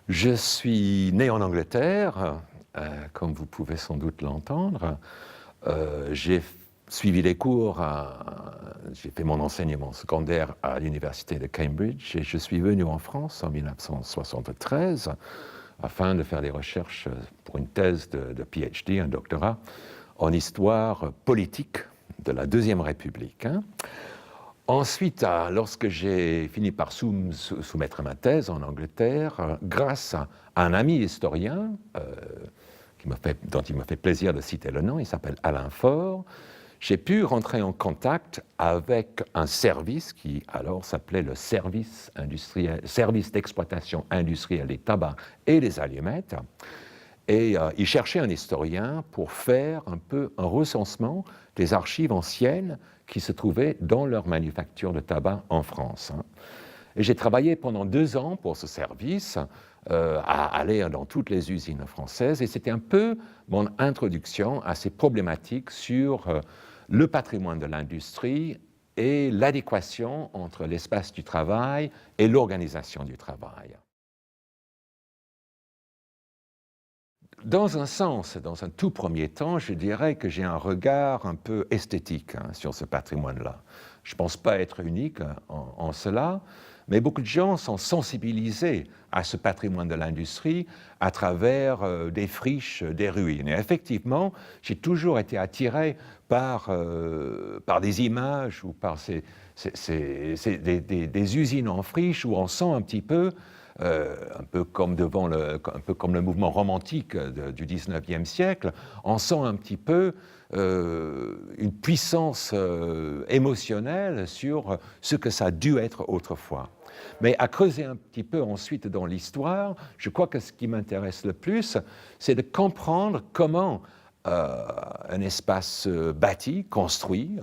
Je suis né en Angleterre, comme vous pouvez sans doute l'entendre. J'ai suivi les cours, j'ai fait mon enseignement secondaire à l'université de Cambridge et je suis venu en France en 1973 afin de faire des recherches pour une thèse de PhD, un doctorat, en histoire politique de la Deuxième République. Ensuite, lorsque j'ai fini par soumettre ma thèse en Angleterre, grâce à un ami historien dont il m'a fait plaisir de citer le nom, il s'appelle Alain Faure, j'ai pu rentrer en contact avec un service qui alors s'appelait le service d'exploitation industrielle des tabacs et des allumettes. Et il cherchait un historien pour faire un peu un recensement des archives anciennes qui se trouvaient dans leur manufacture de tabac en France. Et j'ai travaillé pendant 2 ans pour ce service, à aller dans toutes les usines françaises, et c'était un peu mon introduction à ces problématiques sur le patrimoine de l'industrie et l'adéquation entre l'espace du travail et l'organisation du travail. Dans un sens, dans un tout premier temps, je dirais que j'ai un regard un peu esthétique sur ce patrimoine-là. Je ne pense pas être unique en cela, mais beaucoup de gens sont sensibilisés à ce patrimoine de l'industrie à travers des friches, des ruines. Et effectivement, j'ai toujours été attiré par des images ou par des usines en friche où on sent un petit peu un peu comme le mouvement romantique du XIXe siècle, on sent un petit peu une puissance émotionnelle sur ce que ça a dû être autrefois. Mais à creuser un petit peu ensuite dans l'histoire, je crois que ce qui m'intéresse le plus, c'est de comprendre comment un espace bâti, construit.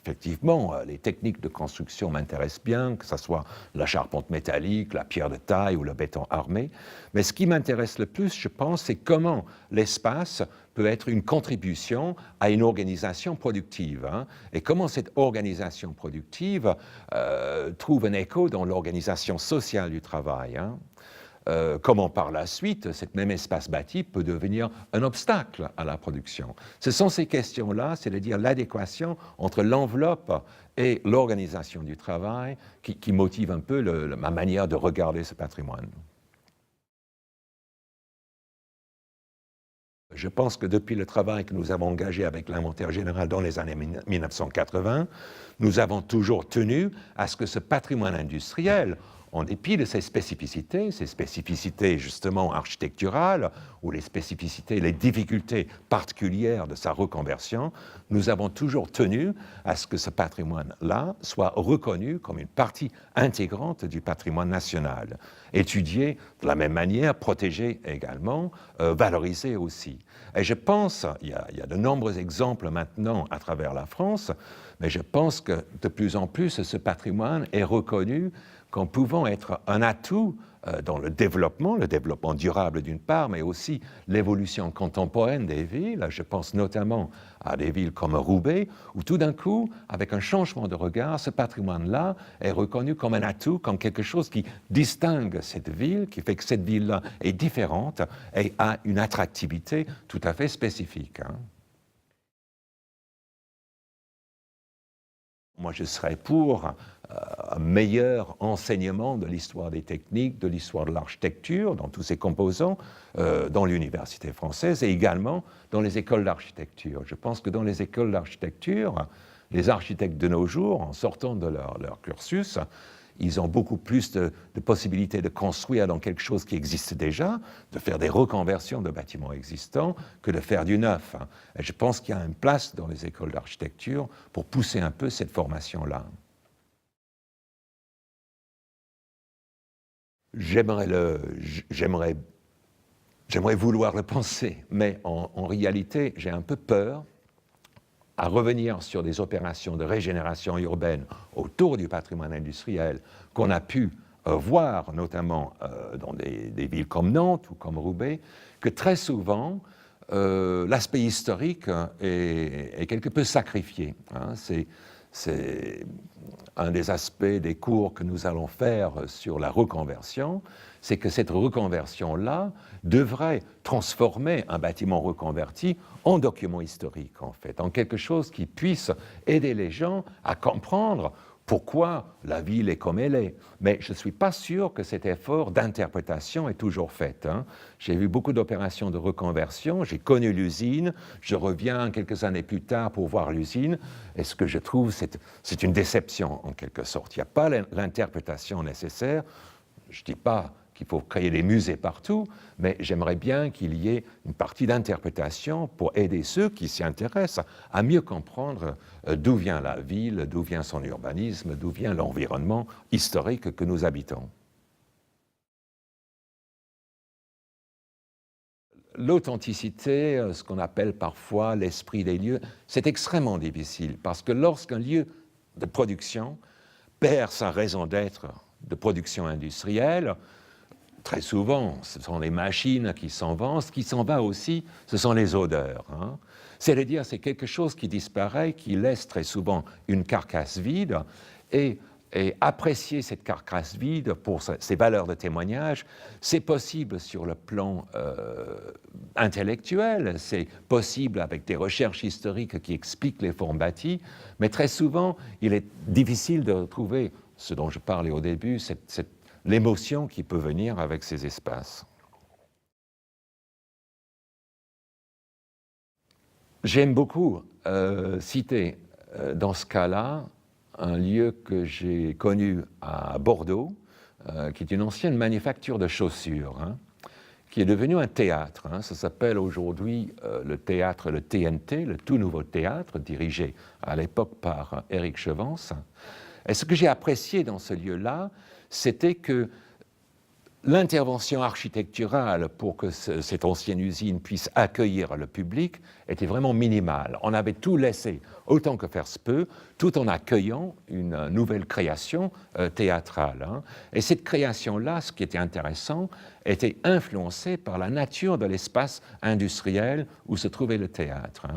Effectivement, les techniques de construction m'intéressent bien, que ce soit la charpente métallique, la pierre de taille ou le béton armé. Mais ce qui m'intéresse le plus, je pense, c'est comment l'espace peut être une contribution à une organisation productive. Et comment cette organisation productive trouve un écho dans l'organisation sociale du travail. Comment par la suite, cet même espace bâti peut devenir un obstacle à la production. Ce sont ces questions-là, c'est-à-dire l'adéquation entre l'enveloppe et l'organisation du travail qui motive un peu ma manière de regarder ce patrimoine. Je pense que depuis le travail que nous avons engagé avec l'inventaire général dans les années 1980, nous avons toujours tenu à ce que ce patrimoine industriel, en dépit de ses spécificités justement architecturales, ou les spécificités, les difficultés particulières de sa reconversion, nous avons toujours tenu à ce que ce patrimoine-là soit reconnu comme une partie intégrante du patrimoine national, étudié de la même manière, protégé également, valorisé aussi. Et je pense, il y a de nombreux exemples maintenant à travers la France, mais je pense que de plus en plus ce patrimoine est reconnu comme pouvant être un atout dans le développement durable d'une part, mais aussi l'évolution contemporaine des villes. Je pense notamment à des villes comme Roubaix, où tout d'un coup, avec un changement de regard, ce patrimoine-là est reconnu comme un atout, comme quelque chose qui distingue cette ville, qui fait que cette ville-là est différente et a une attractivité tout à fait spécifique. Moi, je serais pour un meilleur enseignement de l'histoire des techniques, de l'histoire de l'architecture, dans tous ses composants, dans l'université française et également dans les écoles d'architecture. Je pense que dans les écoles d'architecture, les architectes de nos jours, en sortant de leur cursus, ils ont beaucoup plus de possibilités de construire dans quelque chose qui existe déjà, de faire des reconversions de bâtiments existants, que de faire du neuf. Et je pense qu'il y a une place dans les écoles d'architecture pour pousser un peu cette formation-là. J'aimerais vouloir le penser, mais en réalité, j'ai un peu peur à revenir sur des opérations de régénération urbaine autour du patrimoine industriel qu'on a pu voir, notamment dans des villes comme Nantes ou comme Roubaix, que très souvent, l'aspect historique est quelque peu sacrifié. c'est un des aspects des cours que nous allons faire sur la reconversion, c'est que cette reconversion-là devrait transformer un bâtiment reconverti en document historique, en fait, en quelque chose qui puisse aider les gens à comprendre pourquoi la ville est comme elle est. Mais je ne suis pas sûr que cet effort d'interprétation est toujours fait. J'ai vu beaucoup d'opérations de reconversion, j'ai connu l'usine, je reviens quelques années plus tard pour voir l'usine, et ce que je trouve, c'est une déception en quelque sorte. Il n'y a pas l'interprétation nécessaire. Je ne dis pas qu'il faut créer des musées partout, mais j'aimerais bien qu'il y ait une partie d'interprétation pour aider ceux qui s'y intéressent à mieux comprendre d'où vient la ville, d'où vient son urbanisme, d'où vient l'environnement historique que nous habitons. L'authenticité, ce qu'on appelle parfois l'esprit des lieux, c'est extrêmement difficile parce que lorsqu'un lieu de production perd sa raison d'être de production industrielle, très souvent, ce sont les machines qui s'en vont. Ce qui s'en va aussi, ce sont les odeurs. C'est-à-dire, c'est quelque chose qui disparaît, qui laisse très souvent une carcasse vide, et apprécier cette carcasse vide pour ses valeurs de témoignage, c'est possible sur le plan intellectuel, c'est possible avec des recherches historiques qui expliquent les formes bâties, mais très souvent, il est difficile de retrouver ce dont je parlais au début, l'émotion qui peut venir avec ces espaces. J'aime beaucoup citer dans ce cas-là un lieu que j'ai connu à Bordeaux, qui est une ancienne manufacture de chaussures, qui est devenu un théâtre. Ça s'appelle aujourd'hui le théâtre, le TNT, le tout nouveau théâtre, dirigé à l'époque par Éric Chevance. Et ce que j'ai apprécié dans ce lieu-là, c'était que l'intervention architecturale pour que cette ancienne usine puisse accueillir le public était vraiment minimale. On avait tout laissé, autant que faire se peut, tout en accueillant une nouvelle création théâtrale. Et cette création-là, ce qui était intéressant, était influencée par la nature de l'espace industriel où se trouvait le théâtre.